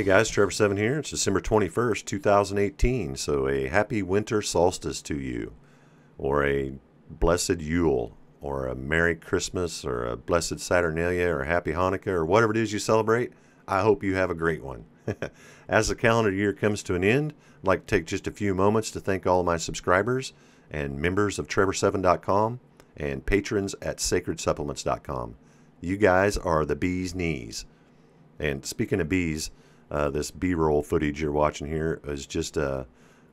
Hey guys, Trebor 7 here. It's December 21st, 2018, so a happy winter solstice to you, or a blessed Yule, or a Merry Christmas, or a blessed Saturnalia, or a Happy Hanukkah, or whatever it is you celebrate. I hope you have a great one. As the calendar year comes to an end, I'd like to take just a few moments to thank all of my subscribers and members of Trebor7.com and patrons at sacredsupplements.com. You guys are the bee's knees. And speaking of bees, this B-roll footage you're watching here is just a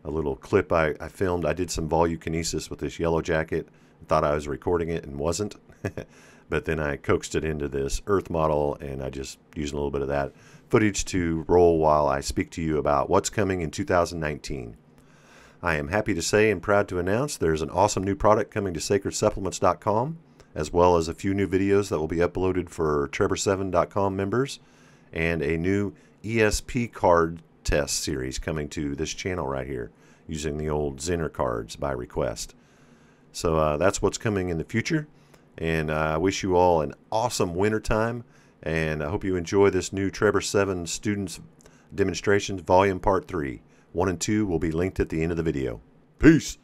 little clip I filmed. I did some volukinesis with this yellow jacket. Thought I was recording it and wasn't. But then I coaxed it into this Earth model, and I just used a little bit of that footage to roll while I speak to you about what's coming in 2019. I am happy to say and proud to announce there's an awesome new product coming to sacredsupplements.com, as well as a few new videos that will be uploaded for Trebor7.com members, and a new ESP card test series coming to this channel right here using the old Zinner cards by request. So that's what's coming in the future, and I wish you all an awesome winter time, and I hope you enjoy this new Trebor7 students demonstrations volume part 3. 1 and 2 will be linked at the end of the video. Peace!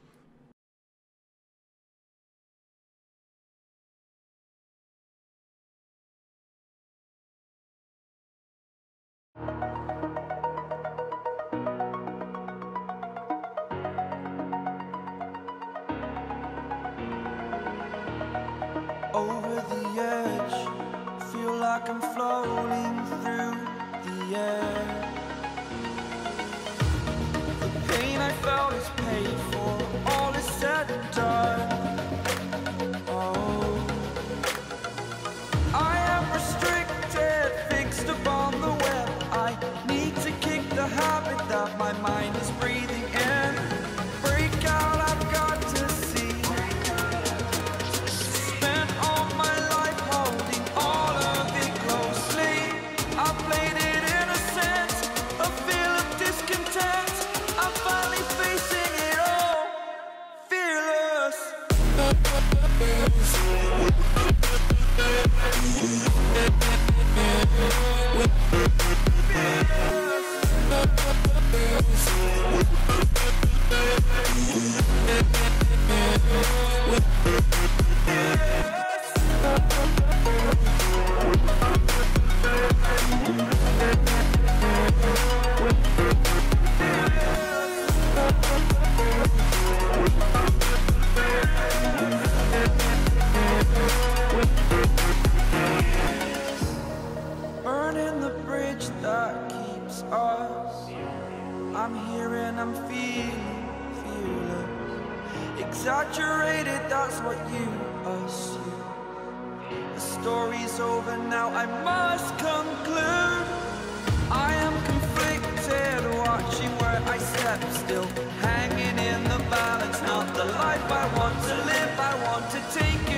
Over the edge, feel like I'm floating through the air. The pain I felt is paid for, all is said and done. Oh, I am restricted, fixed upon the web. I need to kick the habit that my mind is breathing in. Break out, I've got to see. Burning the bridge that keeps us. I'm here and I'm feeling fearless. Exaggerated, that's what you assume. The story's over now, I must conclude. I am conflicted, watching where I step still, hanging in the balance. Not the life I want to live, I want to take it.